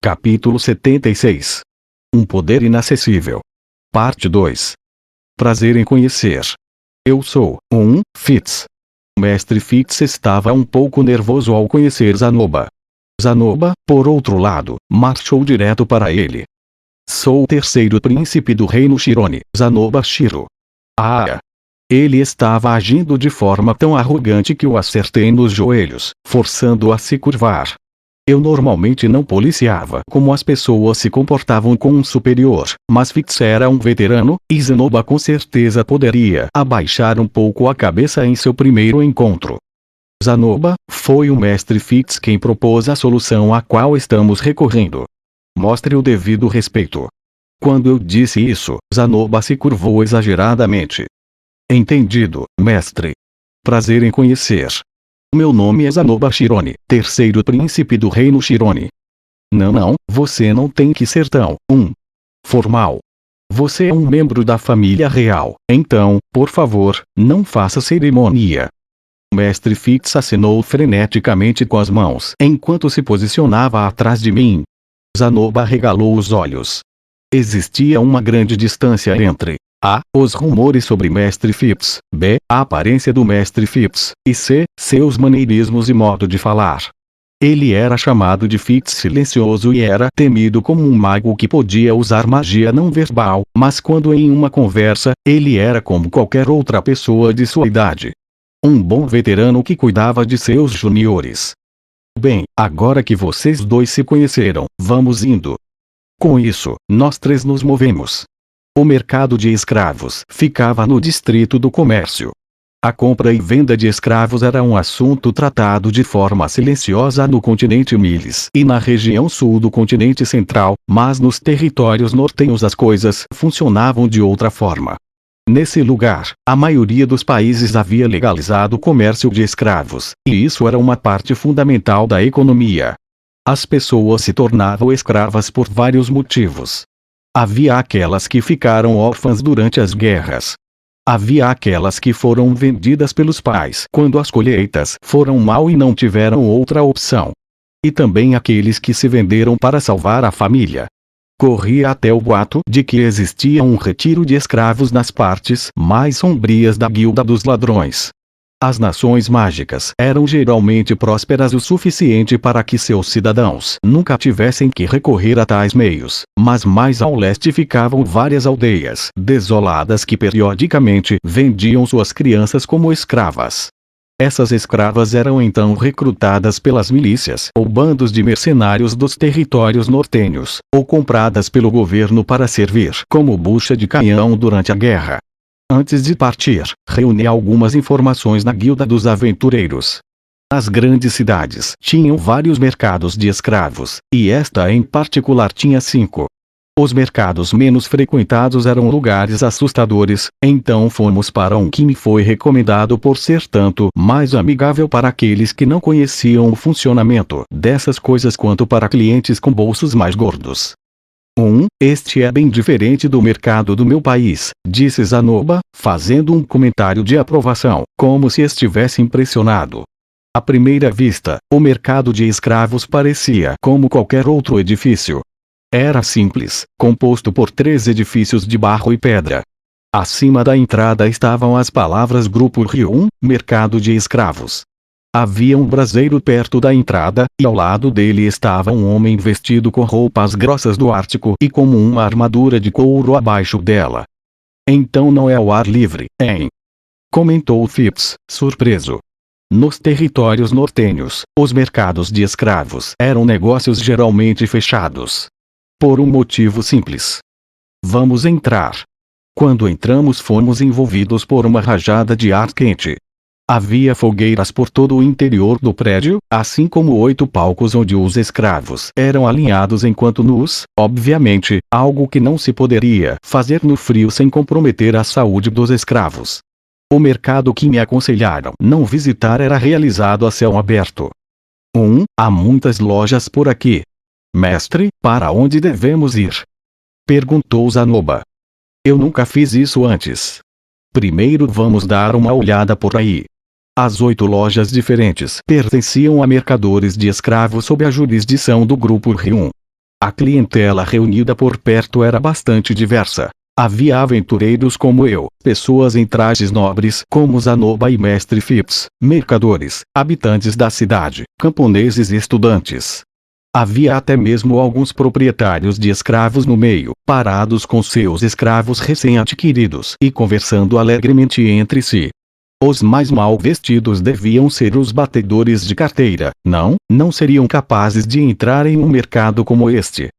Capítulo 76. Um poder inacessível. Parte 2. Prazer em conhecer. Eu sou Fitz. O mestre Fitz estava um pouco nervoso ao conhecer Zanoba. Zanoba, por outro lado, marchou direto para ele. Sou o terceiro príncipe do reino Shirone, Zanoba Shiro. Ah! Ele estava agindo de forma tão arrogante que o acertei nos joelhos, forçando-o a se curvar. Eu normalmente não policiava como as pessoas se comportavam com um superior, mas Fitz era um veterano, e Zanoba com certeza poderia abaixar um pouco a cabeça em seu primeiro encontro. Zanoba, foi o mestre Fitz quem propôs a solução a qual estamos recorrendo. Mostre o devido respeito. Quando eu disse isso, Zanoba se curvou exageradamente. Entendido, mestre. Prazer em conhecer. Meu nome é Zanoba Shirone, terceiro príncipe do reino Shirone. Não, você não tem que ser tão formal. Você é um membro da família real, então, por favor, não faça cerimônia. O mestre Fitz acenou freneticamente com as mãos enquanto se posicionava atrás de mim. Zanoba regalou os olhos. Existia uma grande distância entre A. Os rumores sobre Mestre Fitz, B. A aparência do Mestre Fitz, e C. Seus maneirismos e modo de falar. Ele era chamado de Fitz silencioso e era temido como um mago que podia usar magia não verbal, mas quando em uma conversa, ele era como qualquer outra pessoa de sua idade. Um bom veterano que cuidava de seus juniores. Bem, agora que vocês dois se conheceram, vamos indo. Com isso, nós três nos movemos. O mercado de escravos ficava no distrito do comércio. A compra e venda de escravos era um assunto tratado de forma silenciosa no continente Miles e na região sul do continente central, mas nos territórios nortenhos as coisas funcionavam de outra forma. Nesse lugar, a maioria dos países havia legalizado o comércio de escravos, e isso era uma parte fundamental da economia. As pessoas se tornavam escravas por vários motivos. Havia aquelas que ficaram órfãs durante as guerras. Havia aquelas que foram vendidas pelos pais quando as colheitas foram mal e não tiveram outra opção. E também aqueles que se venderam para salvar a família. Corria até o boato de que existia um retiro de escravos nas partes mais sombrias da Guilda dos Ladrões. As nações mágicas eram geralmente prósperas o suficiente para que seus cidadãos nunca tivessem que recorrer a tais meios, mas mais ao leste ficavam várias aldeias desoladas que periodicamente vendiam suas crianças como escravas. Essas escravas eram então recrutadas pelas milícias ou bandos de mercenários dos territórios nortenhos, ou compradas pelo governo para servir como bucha de canhão durante a guerra. Antes de partir, reuni algumas informações na Guilda dos Aventureiros. As grandes cidades tinham vários mercados de escravos, e esta em particular tinha 5. Os mercados menos frequentados eram lugares assustadores, então fomos para um que me foi recomendado por ser tanto mais amigável para aqueles que não conheciam o funcionamento dessas coisas quanto para clientes com bolsos mais gordos. Este é bem diferente do mercado do meu país, disse Zanoba, fazendo um comentário de aprovação, como se estivesse impressionado. À primeira vista, o mercado de escravos parecia como qualquer outro edifício. Era simples, composto por 3 edifícios de barro e pedra. Acima da entrada estavam as palavras Grupo Rio, Mercado de Escravos. Havia um braseiro perto da entrada, e ao lado dele estava um homem vestido com roupas grossas do Ártico e com uma armadura de couro abaixo dela. Então não é ao ar livre, hein? Comentou Fitz, surpreso. Nos territórios nortenhos, os mercados de escravos eram negócios geralmente fechados. Por um motivo simples. Vamos entrar. Quando entramos fomos envolvidos por uma rajada de ar quente. Havia fogueiras por todo o interior do prédio, assim como 8 palcos onde os escravos eram alinhados enquanto nus, obviamente, algo que não se poderia fazer no frio sem comprometer a saúde dos escravos. O mercado que me aconselharam não visitar era realizado a céu aberto. Há muitas lojas por aqui. Mestre, para onde devemos ir? Perguntou Zanoba. Eu nunca fiz isso antes. Primeiro vamos dar uma olhada por aí. As 8 lojas diferentes pertenciam a mercadores de escravos sob a jurisdição do Grupo Rio. A clientela reunida por perto era bastante diversa. Havia aventureiros como eu, pessoas em trajes nobres como Zanoba e Mestre Phipps, mercadores, habitantes da cidade, camponeses e estudantes. Havia até mesmo alguns proprietários de escravos no meio, parados com seus escravos recém-adquiridos e conversando alegremente entre si. Os mais mal vestidos deviam ser os batedores de carteira, não seriam capazes de entrar em um mercado como este.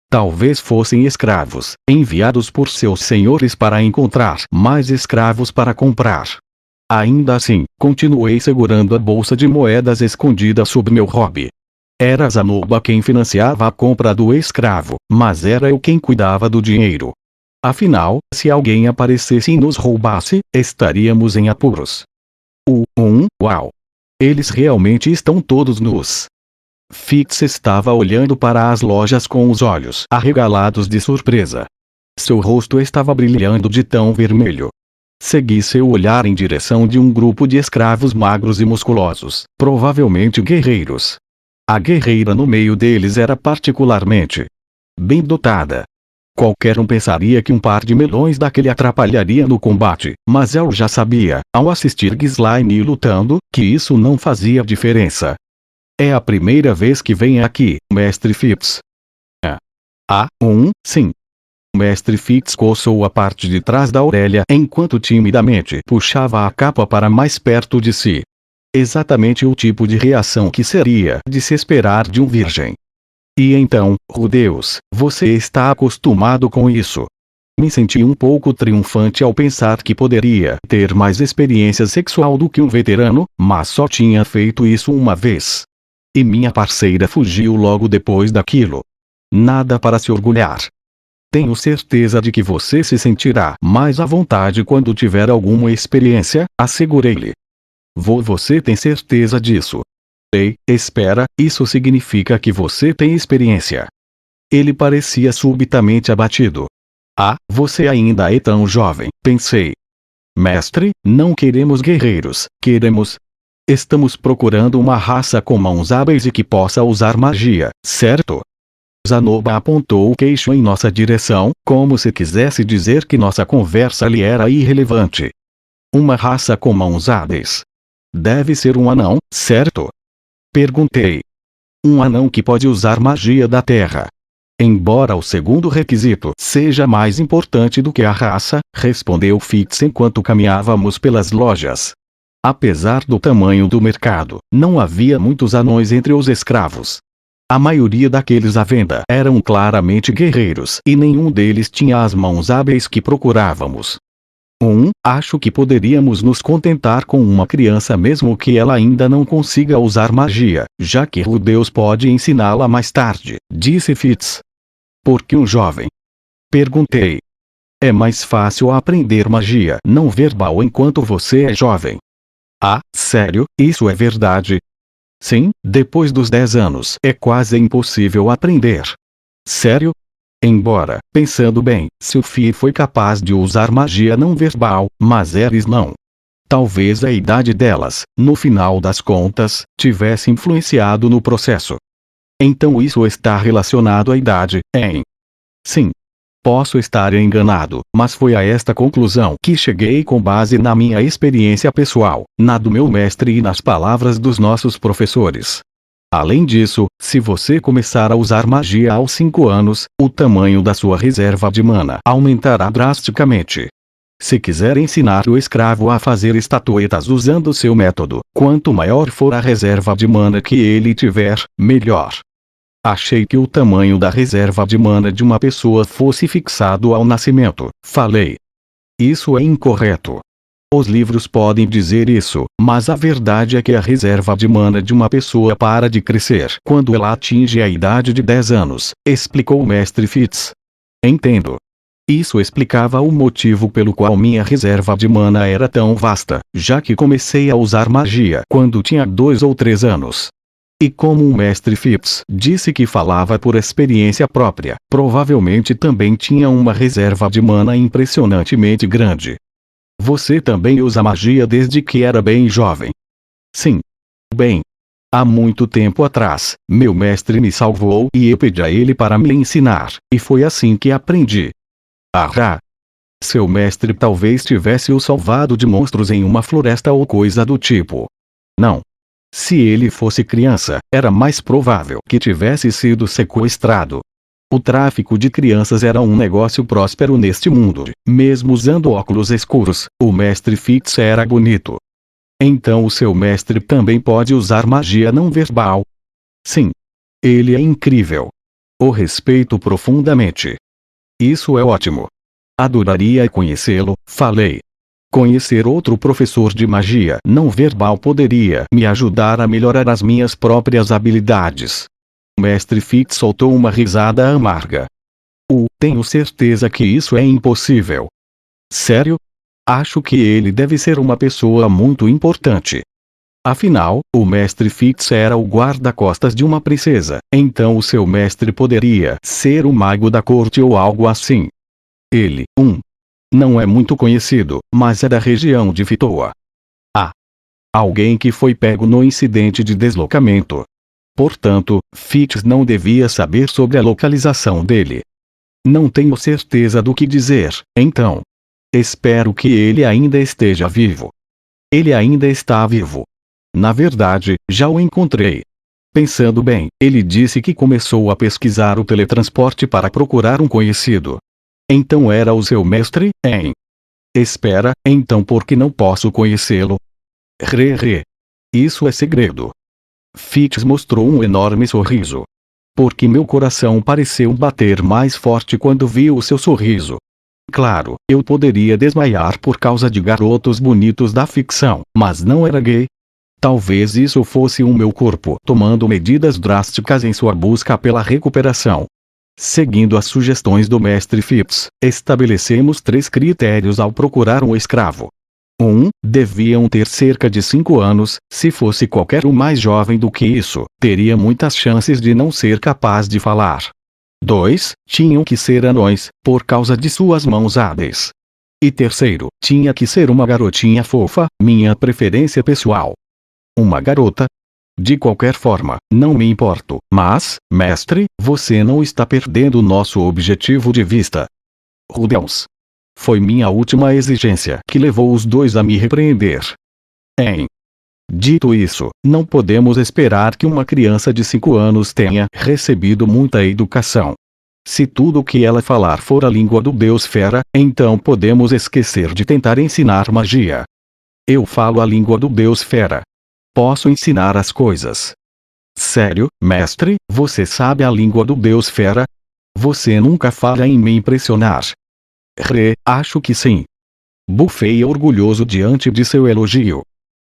Talvez fossem escravos, enviados por seus senhores para encontrar mais escravos para comprar. Ainda assim, continuei segurando a bolsa de moedas escondida sob meu hobby. Era Zanoba quem financiava a compra do escravo, mas era eu quem cuidava do dinheiro. Afinal, se alguém aparecesse e nos roubasse, estaríamos em apuros. Uau! Eles realmente estão todos nus. Fix estava olhando para as lojas com os olhos arregalados de surpresa. Seu rosto estava brilhando de tão vermelho. Segui seu olhar em direção de um grupo de escravos magros e musculosos, provavelmente guerreiros. A guerreira no meio deles era particularmente bem dotada. Qualquer um pensaria que um par de melões daquele atrapalharia no combate, mas eu já sabia, ao assistir Ghislaine lutando, que isso não fazia diferença. É a primeira vez que vem aqui, Mestre Phipps. Sim. Mestre Phipps coçou a parte de trás da orelha enquanto timidamente puxava a capa para mais perto de si. Exatamente o tipo de reação que seria de se esperar de um virgem. E então, Deus, você está acostumado com isso. Me senti um pouco triunfante ao pensar que poderia ter mais experiência sexual do que um veterano, mas só tinha feito isso uma vez. E minha parceira fugiu logo depois daquilo. Nada para se orgulhar. Tenho certeza de que você se sentirá mais à vontade quando tiver alguma experiência, assegurei-lhe. Você tem certeza disso? Ei, espera, isso significa que você tem experiência. Ele parecia subitamente abatido. Você ainda é tão jovem, pensei. Mestre, não queremos guerreiros, Estamos procurando uma raça com mãos hábeis e que possa usar magia, certo? Zanoba apontou o queixo em nossa direção, como se quisesse dizer que nossa conversa lhe era irrelevante. Uma raça com mãos hábeis. Deve ser um anão, certo? Perguntei. Um anão que pode usar magia da terra. Embora o segundo requisito seja mais importante do que a raça, respondeu Fix enquanto caminhávamos pelas lojas. Apesar do tamanho do mercado, não havia muitos anões entre os escravos. A maioria daqueles à venda eram claramente guerreiros e nenhum deles tinha as mãos hábeis que procurávamos. Acho que poderíamos nos contentar com uma criança mesmo que ela ainda não consiga usar magia, já que Deus pode ensiná-la mais tarde, disse Fitz. Por que um jovem? Perguntei. É mais fácil aprender magia não verbal enquanto você é jovem. Sério, isso é verdade? Sim, depois dos 10 anos é quase impossível aprender. Sério? Embora, pensando bem, Sophie foi capaz de usar magia não verbal, mas Eris não. Talvez a idade delas, no final das contas, tivesse influenciado no processo. Então isso está relacionado à idade, hein? Sim. Posso estar enganado, mas foi a esta conclusão que cheguei com base na minha experiência pessoal, na do meu mestre e nas palavras dos nossos professores. Além disso, se você começar a usar magia aos 5 anos, o tamanho da sua reserva de mana aumentará drasticamente. Se quiser ensinar o escravo a fazer estatuetas usando seu método, quanto maior for a reserva de mana que ele tiver, melhor. Achei que o tamanho da reserva de mana de uma pessoa fosse fixado ao nascimento, falei. Isso é incorreto. Os livros podem dizer isso, mas a verdade é que a reserva de mana de uma pessoa para de crescer quando ela atinge a idade de 10 anos, explicou o Mestre Fitz. Entendo. Isso explicava o motivo pelo qual minha reserva de mana era tão vasta, já que comecei a usar magia quando tinha 2 ou 3 anos. E como o Mestre Phipps disse que falava por experiência própria, provavelmente também tinha uma reserva de mana impressionantemente grande. Você também usa magia desde que era bem jovem? Sim. Bem. Há muito tempo atrás, meu mestre me salvou e eu pedi a ele para me ensinar, e foi assim que aprendi. Ah! Seu mestre talvez tivesse o salvado de monstros em uma floresta ou coisa do tipo. Não. Se ele fosse criança, era mais provável que tivesse sido sequestrado. O tráfico de crianças era um negócio próspero neste mundo. Mesmo usando óculos escuros, o mestre Fitz era bonito. Então o seu mestre também pode usar magia não verbal? Sim. Ele é incrível. O respeito profundamente. Isso é ótimo. Adoraria conhecê-lo, falei. Conhecer outro professor de magia não verbal poderia me ajudar a melhorar as minhas próprias habilidades. O mestre Fitz soltou uma risada amarga. Tenho certeza que isso é impossível. Sério? Acho que ele deve ser uma pessoa muito importante. Afinal, o mestre Fitz era o guarda-costas de uma princesa, então o seu mestre poderia ser o mago da corte ou algo assim. Ele, não é muito conhecido, mas é da região de Vitoa. Alguém que foi pego no incidente de deslocamento. Portanto, Fitz não devia saber sobre a localização dele. Não tenho certeza do que dizer, então. Espero que ele ainda esteja vivo. Ele ainda está vivo. Na verdade, já o encontrei. Pensando bem, ele disse que começou a pesquisar o teletransporte para procurar um conhecido. Então era o seu mestre, hein? Espera, então por que não posso conhecê-lo? Isso é segredo. Fitz mostrou um enorme sorriso. Porque meu coração pareceu bater mais forte quando vi o seu sorriso. Claro, eu poderia desmaiar por causa de garotos bonitos da ficção, mas não era gay. Talvez isso fosse o meu corpo tomando medidas drásticas em sua busca pela recuperação. Seguindo as sugestões do mestre Fitz, estabelecemos 3 critérios ao procurar um escravo. 1. Deviam ter cerca de 5 anos, se fosse qualquer um mais jovem do que isso, teria muitas chances de não ser capaz de falar. 2. Tinham que ser anões, por causa de suas mãos hábeis. E terceiro, tinha que ser uma garotinha fofa, minha preferência pessoal. Uma garota? De qualquer forma, não me importo, mas, mestre, você não está perdendo nosso objetivo de vista. Rudels. Foi minha última exigência que levou os dois a me repreender. Dito isso, não podemos esperar que uma criança de 5 anos tenha recebido muita educação. Se tudo o que ela falar for a língua do Deus Fera, então podemos esquecer de tentar ensinar magia. Eu falo a língua do Deus Fera. Posso ensinar as coisas. Sério, mestre, você sabe a língua do Deus Fera? Você nunca falha em me impressionar. Acho que sim. Bufei orgulhoso diante de seu elogio.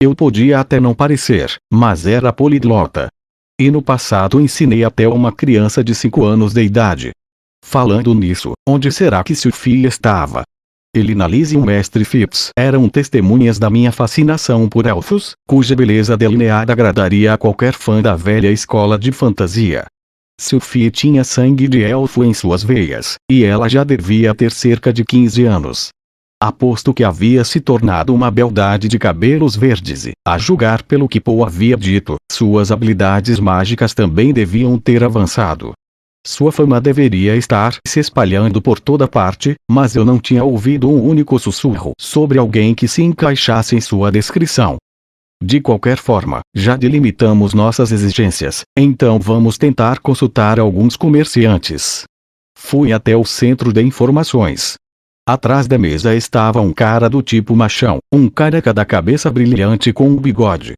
Eu podia até não parecer, mas era poliglota. E no passado ensinei até uma criança de 5 anos de idade. Falando nisso, onde será que Sophie estava? Elinalise e o mestre Fitz eram testemunhas da minha fascinação por elfos, cuja beleza delineada agradaria a qualquer fã da velha escola de fantasia. Sophie tinha sangue de elfo em suas veias, e ela já devia ter cerca de 15 anos. Aposto que havia se tornado uma beldade de cabelos verdes e, a julgar pelo que Poe havia dito, suas habilidades mágicas também deviam ter avançado. Sua fama deveria estar se espalhando por toda parte, mas eu não tinha ouvido um único sussurro sobre alguém que se encaixasse em sua descrição. De qualquer forma, já delimitamos nossas exigências, então vamos tentar consultar alguns comerciantes. Fui até o centro de informações. Atrás da mesa estava um cara do tipo machão, um careca da cabeça brilhante com um bigode.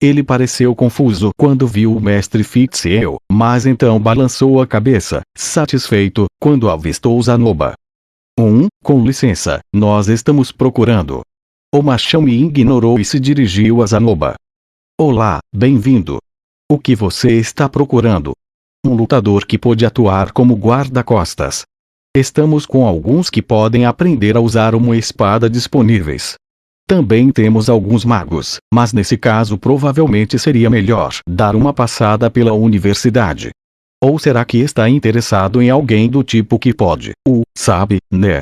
Ele pareceu confuso quando viu o mestre Fitz e eu, mas então balançou a cabeça, satisfeito, quando avistou Zanoba. Com licença, nós estamos procurando. O machão me ignorou e se dirigiu a Zanoba. Olá, bem-vindo. O que você está procurando? Um lutador que pode atuar como guarda-costas. Estamos com alguns que podem aprender a usar uma espada disponíveis. Também temos alguns magos, mas nesse caso provavelmente seria melhor dar uma passada pela universidade. Ou será que está interessado em alguém do tipo que pode, sabe, né?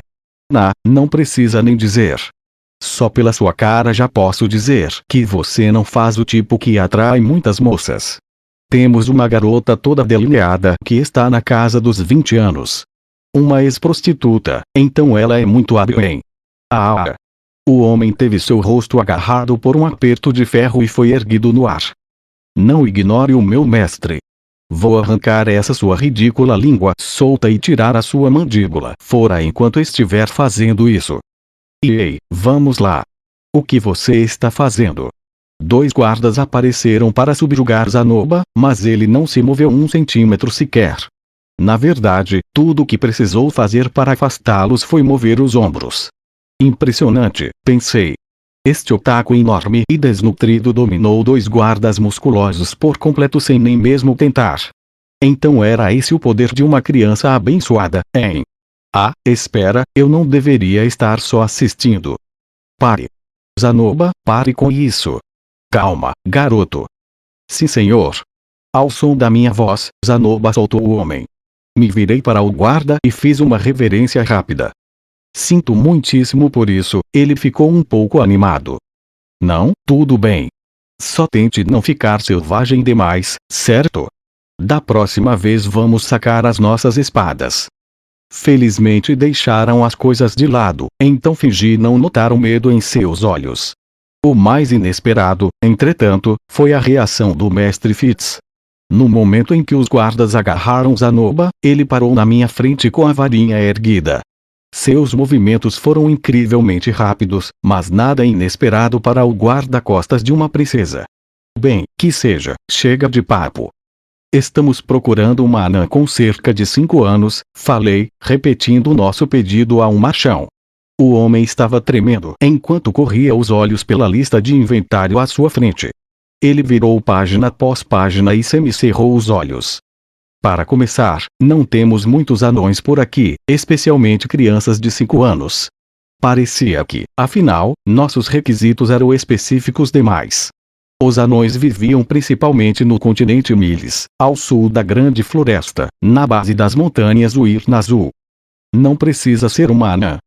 Não precisa nem dizer. Só pela sua cara já posso dizer que você não faz o tipo que atrai muitas moças. Temos uma garota toda delineada que está na casa dos 20 anos. Uma ex-prostituta, então ela é muito hábil em... Ah! O homem teve seu rosto agarrado por um aperto de ferro e foi erguido no ar. Não ignore o meu mestre. Vou arrancar essa sua ridícula língua solta e tirar a sua mandíbula fora enquanto estiver fazendo isso. Ei, vamos lá. O que você está fazendo? 2 guardas apareceram para subjugar Zanoba, mas ele não se moveu 1 centímetro sequer. Na verdade, tudo o que precisou fazer para afastá-los foi mover os ombros. Impressionante, pensei. Este otaku enorme e desnutrido dominou 2 guardas musculosos por completo sem nem mesmo tentar. Então era esse o poder de uma criança abençoada, hein? Ah, espera, eu não deveria estar só assistindo. Pare. Zanoba, pare com isso. Calma, garoto. Sim, senhor. Ao som da minha voz, Zanoba soltou o homem. Me virei para o guarda e fiz uma reverência rápida. Sinto muitíssimo por isso, ele ficou um pouco animado. Não, tudo bem. Só tente não ficar selvagem demais, certo? Da próxima vez vamos sacar as nossas espadas. Felizmente deixaram as coisas de lado, então fingi não notar o medo em seus olhos. O mais inesperado, entretanto, foi a reação do mestre Fitz. No momento em que os guardas agarraram Zanoba, ele parou na minha frente com a varinha erguida. Seus movimentos foram incrivelmente rápidos, mas nada inesperado para o guarda-costas de uma princesa. Bem, que seja, chega de papo. Estamos procurando uma anã com cerca de 5 anos, falei, repetindo nosso pedido a um machão. O homem estava tremendo enquanto corria os olhos pela lista de inventário à sua frente. Ele virou página após página e semicerrou os olhos. Para começar, não temos muitos anões por aqui, especialmente crianças de 5 anos. Parecia que, afinal, nossos requisitos eram específicos demais. Os anões viviam principalmente no continente Miles, ao sul da Grande Floresta, na base das montanhas Uirn-Azul. Não precisa ser uma anã.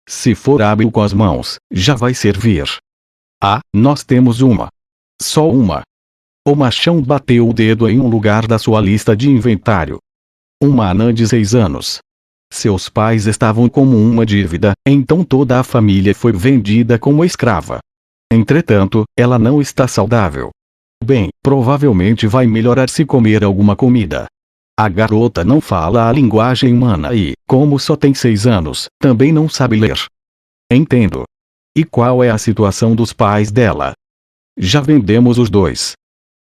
Se for hábil com as mãos, já vai servir. Ah, nós temos uma. Só uma. O machão bateu o dedo em um lugar da sua lista de inventário. Uma anã de 6 anos. Seus pais estavam com uma dívida, então toda a família foi vendida como escrava. Entretanto, ela não está saudável. Bem, provavelmente vai melhorar se comer alguma comida. A garota não fala a linguagem humana e, como só tem 6 anos, também não sabe ler. Entendo. E qual é a situação dos pais dela? Já vendemos os 2.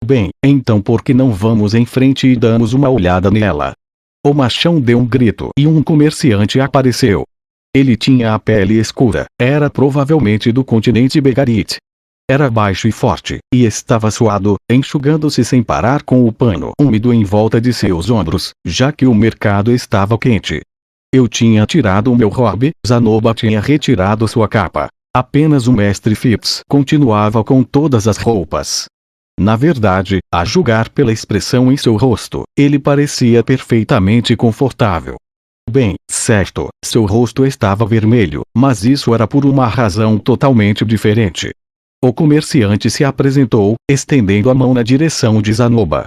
Bem, então por que não vamos em frente e damos uma olhada nela? O machão deu um grito e um comerciante apareceu. Ele tinha a pele escura, era provavelmente do continente Begarit. Era baixo e forte, e estava suado, enxugando-se sem parar com o pano úmido em volta de seus ombros, já que o mercado estava quente. Eu tinha tirado o meu robe, Zanoba tinha retirado sua capa. Apenas o mestre Fitz continuava com todas as roupas. Na verdade, a julgar pela expressão em seu rosto, ele parecia perfeitamente confortável. Bem, certo, seu rosto estava vermelho, mas isso era por uma razão totalmente diferente. O comerciante se apresentou, estendendo a mão na direção de Zanoba.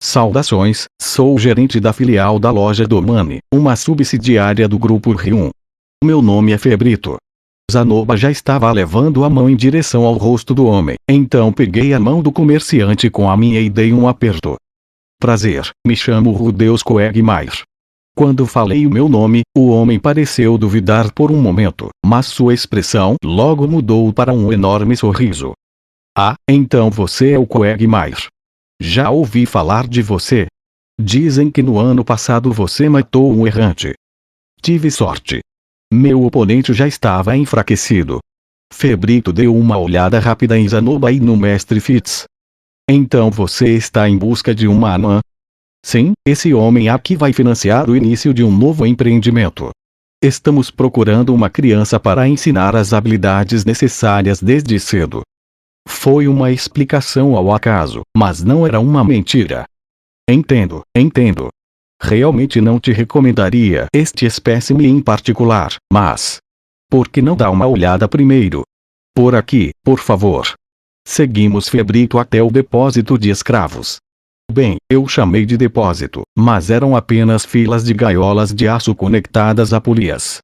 Saudações, sou o gerente da filial da loja Domani, uma subsidiária do grupo Ryun. Meu nome é Febrito. Zanoba já estava levando a mão em direção ao rosto do homem, então peguei a mão do comerciante com a minha e dei um aperto. Prazer, me chamo Rudeus Quagmire. Quando falei o meu nome, o homem pareceu duvidar por um momento, mas sua expressão logo mudou para um enorme sorriso. Ah, então você é o Quagmire. Já ouvi falar de você. Dizem que no ano passado você matou um errante. Tive sorte. Meu oponente já estava enfraquecido. Febrito deu uma olhada rápida em Zanoba e no mestre Fitz. Então você está em busca de uma anã? Sim, esse homem aqui vai financiar o início de um novo empreendimento. Estamos procurando uma criança para ensinar as habilidades necessárias desde cedo. Foi uma explicação ao acaso, mas não era uma mentira. Entendo. Realmente não te recomendaria este espécime em particular, mas... por que não dá uma olhada primeiro? Por aqui, por favor. Seguimos Febrito até o depósito de escravos. Bem, eu chamei de depósito, mas eram apenas filas de gaiolas de aço conectadas a polias.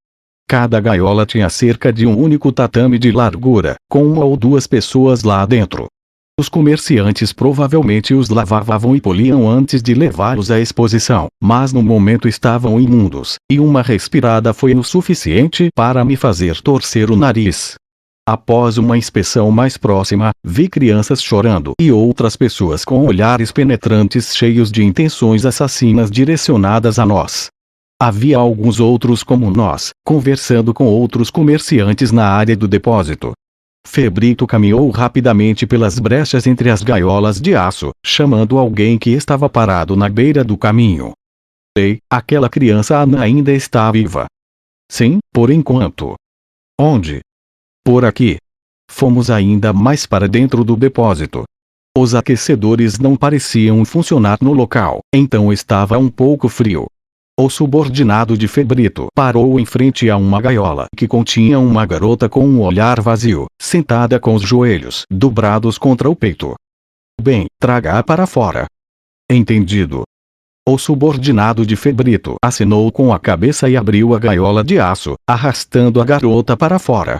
Cada gaiola tinha cerca de um único tatame de largura, com uma ou duas pessoas lá dentro. Os comerciantes provavelmente os lavavam e poliam antes de levá-los à exposição, mas no momento estavam imundos, e uma respirada foi o suficiente para me fazer torcer o nariz. Após uma inspeção mais próxima, vi crianças chorando e outras pessoas com olhares penetrantes cheios de intenções assassinas direcionadas a nós. Havia alguns outros como nós, conversando com outros comerciantes na área do depósito. Febrito caminhou rapidamente pelas brechas entre as gaiolas de aço, chamando alguém que estava parado na beira do caminho. Ei, aquela criança Ana ainda está viva. Sim, por enquanto. Onde? Por aqui. Fomos ainda mais para dentro do depósito. Os aquecedores não pareciam funcionar no local, então estava um pouco frio. O subordinado de Febrito parou em frente a uma gaiola que continha uma garota com um olhar vazio, sentada com os joelhos dobrados contra o peito. Bem, traga-a para fora. Entendido. O subordinado de Febrito acenou com a cabeça e abriu a gaiola de aço, arrastando a garota para fora.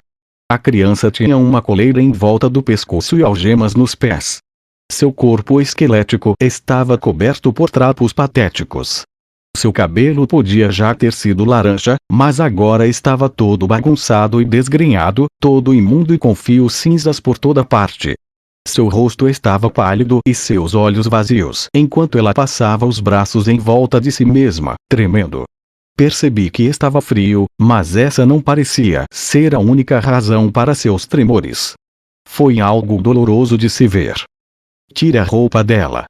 A criança tinha uma coleira em volta do pescoço e algemas nos pés. Seu corpo esquelético estava coberto por trapos patéticos. Seu cabelo podia já ter sido laranja, mas agora estava todo bagunçado e desgrenhado, todo imundo e com fios cinzas por toda parte. Seu rosto estava pálido e seus olhos vazios, enquanto ela passava os braços em volta de si mesma, tremendo. Percebi que estava frio, mas essa não parecia ser a única razão para seus tremores. Foi algo doloroso de se ver. Tire a roupa dela.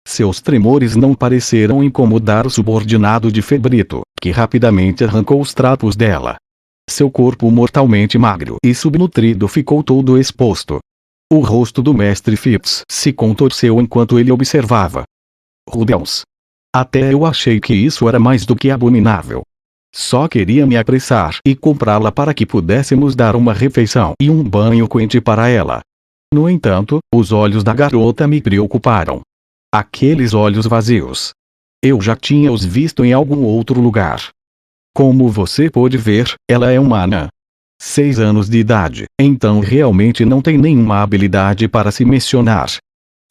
Seus tremores não pareceram incomodar o subordinado de Febrito, que rapidamente arrancou os trapos dela. Seu corpo mortalmente magro e subnutrido ficou todo exposto. O rosto do mestre Phipps se contorceu enquanto ele observava. Rubens. Até eu achei que isso era mais do que abominável. Só queria me apressar e comprá-la para que pudéssemos dar uma refeição e um banho quente para ela. No entanto, os olhos da garota me preocuparam. Aqueles olhos vazios. Eu já tinha os visto em algum outro lugar. Como você pôde ver, ela é uma anã. 6 anos de idade, então realmente não tem nenhuma habilidade para se mencionar.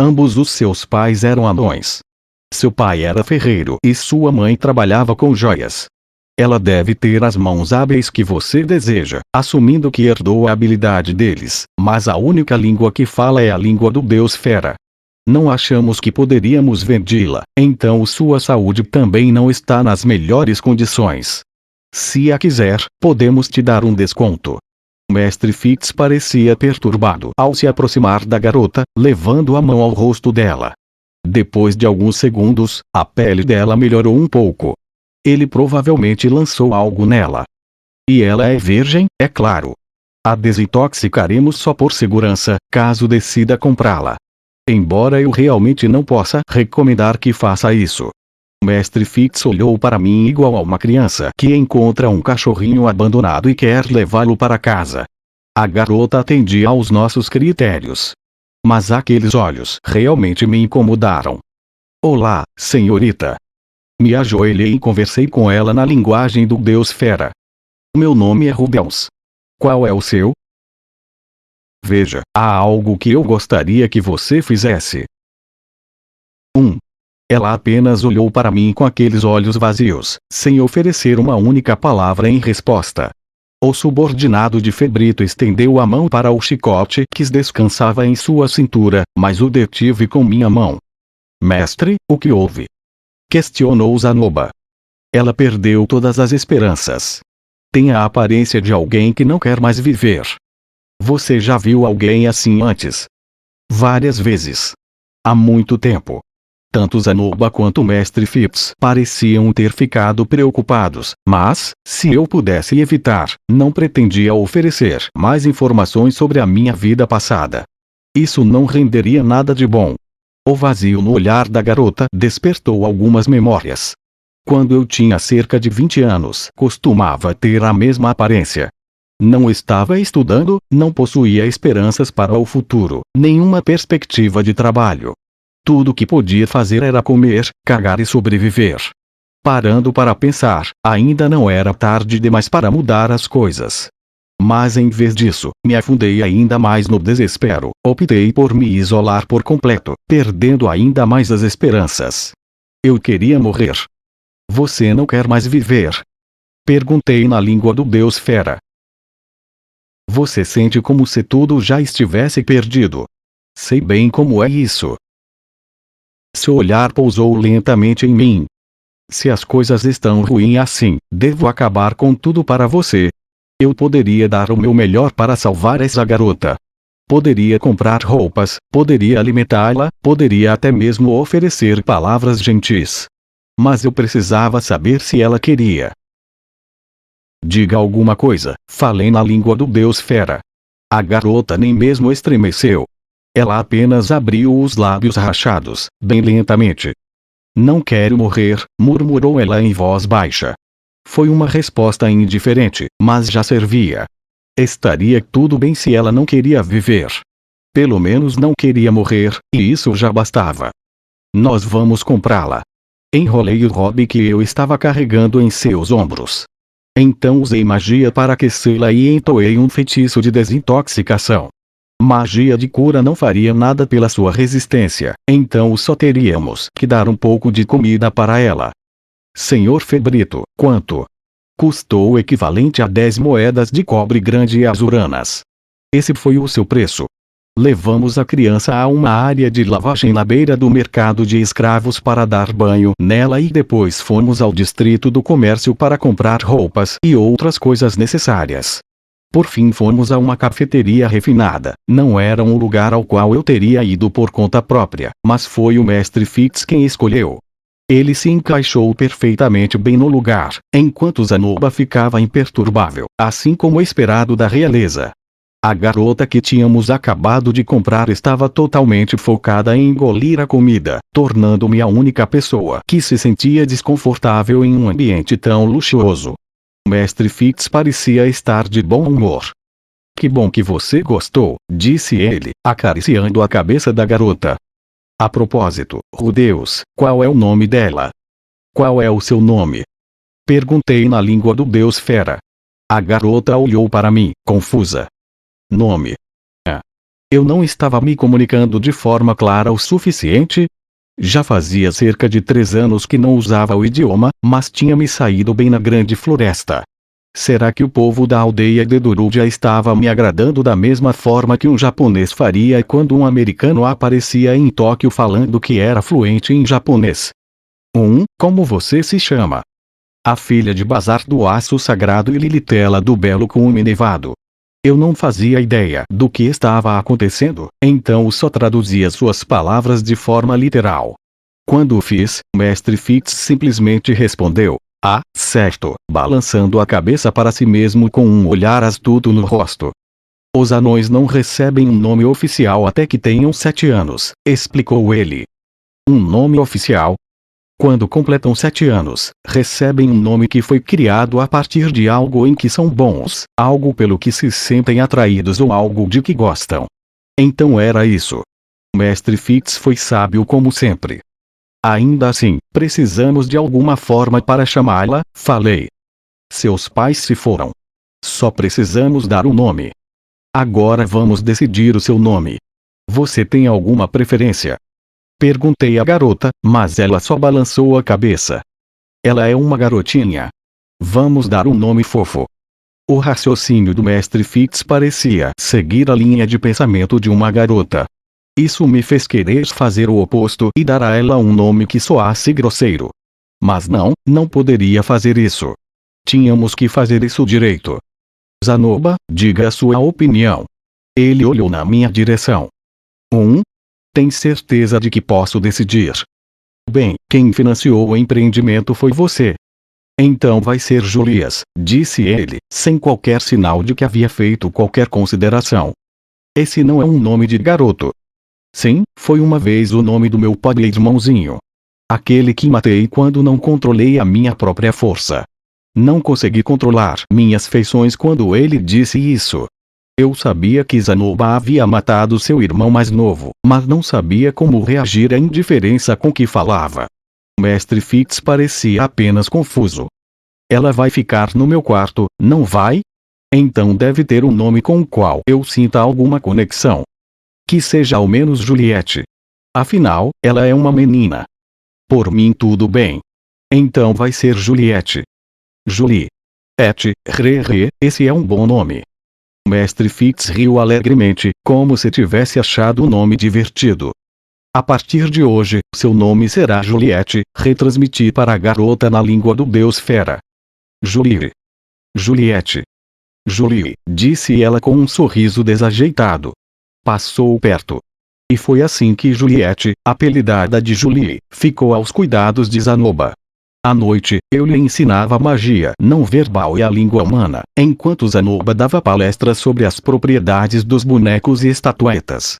Ambos os seus pais eram anões. Seu pai era ferreiro e sua mãe trabalhava com joias. Ela deve ter as mãos hábeis que você deseja, assumindo que herdou a habilidade deles, mas a única língua que fala é a língua do Deus Fera. Não achamos que poderíamos vendê-la, então sua saúde também não está nas melhores condições. Se a quiser, podemos te dar um desconto. O mestre Fitz parecia perturbado ao se aproximar da garota, levando a mão ao rosto dela. Depois de alguns segundos, a pele dela melhorou um pouco. Ele provavelmente lançou algo nela. E ela é virgem, é claro. A desintoxicaremos só por segurança, caso decida comprá-la. Embora eu realmente não possa recomendar que faça isso. O mestre Fitz olhou para mim igual a uma criança que encontra um cachorrinho abandonado e quer levá-lo para casa. A garota atendia aos nossos critérios. Mas aqueles olhos realmente me incomodaram. Olá, senhorita. Me ajoelhei e conversei com ela na linguagem do Deus Fera. Meu nome é Rubens. Qual é o seu? Veja, há algo que eu gostaria que você fizesse. 1. Ela apenas olhou para mim com aqueles olhos vazios, sem oferecer uma única palavra em resposta. O subordinado de Febrito estendeu a mão para o chicote que descansava em sua cintura, mas o detive com minha mão. Mestre, o que houve? Questionou Zanoba. Ela perdeu todas as esperanças. Tem a aparência de alguém que não quer mais viver. Você já viu alguém assim antes? Várias vezes. Há muito tempo. Tanto Zanoba quanto o mestre Phipps pareciam ter ficado preocupados, mas, se eu pudesse evitar, não pretendia oferecer mais informações sobre a minha vida passada. Isso não renderia nada de bom. O vazio no olhar da garota despertou algumas memórias. Quando eu tinha cerca de 20 anos, costumava ter a mesma aparência. Não estava estudando, não possuía esperanças para o futuro, nenhuma perspectiva de trabalho. Tudo que podia fazer era comer, cagar e sobreviver. Parando para pensar, ainda não era tarde demais para mudar as coisas. Mas em vez disso, me afundei ainda mais no desespero. Optei por me isolar por completo, perdendo ainda mais as esperanças. Eu queria morrer. Você não quer mais viver? Perguntei na língua do Deus Fera. Você sente como se tudo já estivesse perdido. Sei bem como é isso. Seu olhar pousou lentamente em mim. Se as coisas estão ruins assim, devo acabar com tudo para você. Eu poderia dar o meu melhor para salvar essa garota. Poderia comprar roupas, poderia alimentá-la, poderia até mesmo oferecer palavras gentis. Mas eu precisava saber se ela queria. Diga alguma coisa, falei na língua do Deus Fera. A garota nem mesmo estremeceu. Ela apenas abriu os lábios rachados, bem lentamente. Não quero morrer, murmurou ela em voz baixa. Foi uma resposta indiferente, mas já servia. Estaria tudo bem se ela não queria viver. Pelo menos não queria morrer, e isso já bastava. Nós vamos comprá-la. Enrolei o hobby que eu estava carregando em seus ombros. Então usei magia para aquecê-la e entoei um feitiço de desintoxicação. Magia de cura não faria nada pela sua resistência, então só teríamos que dar um pouco de comida para ela. Senhor Febrito, quanto? Custou o equivalente a 10 moedas de cobre grande e azuranas. Esse foi o seu preço. Levamos a criança a uma área de lavagem na beira do mercado de escravos para dar banho nela e depois fomos ao distrito do comércio para comprar roupas e outras coisas necessárias. Por fim fomos a uma cafeteria refinada. Não era um lugar ao qual eu teria ido por conta própria, mas foi o mestre Fitz quem escolheu. Ele se encaixou perfeitamente bem no lugar, enquanto Zanoba ficava imperturbável, assim como esperado da realeza. A garota que tínhamos acabado de comprar estava totalmente focada em engolir a comida, tornando-me a única pessoa que se sentia desconfortável em um ambiente tão luxuoso. O mestre Fitz parecia estar de bom humor. Que bom que você gostou, disse ele, acariciando a cabeça da garota. A propósito, Rudeus, qual é o nome dela? Qual é o seu nome? Perguntei na língua do Deus Fera. A garota olhou para mim, confusa. Nome. Eu não estava me comunicando de forma clara o suficiente? Já fazia cerca de 3 anos que não usava o idioma, mas tinha me saído bem na grande floresta. Será que o povo da aldeia de Durúdia estava me agradando da mesma forma que um japonês faria quando um americano aparecia em Tóquio falando que era fluente em japonês? Como você se chama? A filha de Bazar do Aço Sagrado e Lilitela do Belo Cume Nevado. Eu não fazia ideia do que estava acontecendo, então só traduzia suas palavras de forma literal. Quando o fiz, o mestre Fitz simplesmente respondeu, certo, balançando a cabeça para si mesmo com um olhar astuto no rosto. Os anões não recebem um nome oficial até que tenham 7 anos, explicou ele. Um nome oficial? Quando completam 7 anos, recebem um nome que foi criado a partir de algo em que são bons, algo pelo que se sentem atraídos ou algo de que gostam. Então era isso. O mestre Fitz foi sábio como sempre. Ainda assim, precisamos de alguma forma para chamá-la, falei. Seus pais se foram. Só precisamos dar um nome. Agora vamos decidir o seu nome. Você tem alguma preferência? Perguntei à garota, mas ela só balançou a cabeça. Ela é uma garotinha. Vamos dar um nome fofo. O raciocínio do mestre Fitz parecia seguir a linha de pensamento de uma garota. Isso me fez querer fazer o oposto e dar a ela um nome que soasse grosseiro. Mas não poderia fazer isso. Tínhamos que fazer isso direito. Zanoba, diga a sua opinião. Ele olhou na minha direção. Tem certeza de que posso decidir? Bem, quem financiou o empreendimento foi você. Então vai ser Julias, disse ele, sem qualquer sinal de que havia feito qualquer consideração. Esse não é um nome de garoto. Sim, foi uma vez o nome do meu pobre irmãozinho. Aquele que matei quando não controlei a minha própria força. Não consegui controlar minhas feições quando ele disse isso. Eu sabia que Zanoba havia matado seu irmão mais novo, mas não sabia como reagir à indiferença com que falava. O mestre Fitz parecia apenas confuso. Ela vai ficar no meu quarto, não vai? Então deve ter um nome com o qual eu sinta alguma conexão. Que seja ao menos Juliette. Afinal, ela é uma menina. Por mim tudo bem. Então vai ser Juliette. Julie. Esse é um bom nome. O mestre Fitz riu alegremente, como se tivesse achado o nome divertido. A partir de hoje, seu nome será Juliette, retransmiti para a garota na língua do deus fera. Julie. Juliette. Julie, disse ela com um sorriso desajeitado. Passou perto. E foi assim que Juliette, apelidada de Julie, ficou aos cuidados de Zanoba. À noite, eu lhe ensinava magia não verbal e a língua humana, enquanto Zanoba dava palestras sobre as propriedades dos bonecos e estatuetas.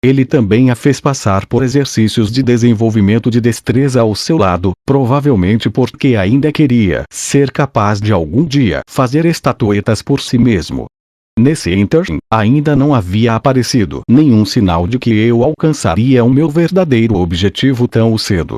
Ele também a fez passar por exercícios de desenvolvimento de destreza ao seu lado, provavelmente porque ainda queria ser capaz de algum dia fazer estatuetas por si mesmo. Nesse ínterim, ainda não havia aparecido nenhum sinal de que eu alcançaria o meu verdadeiro objetivo tão cedo.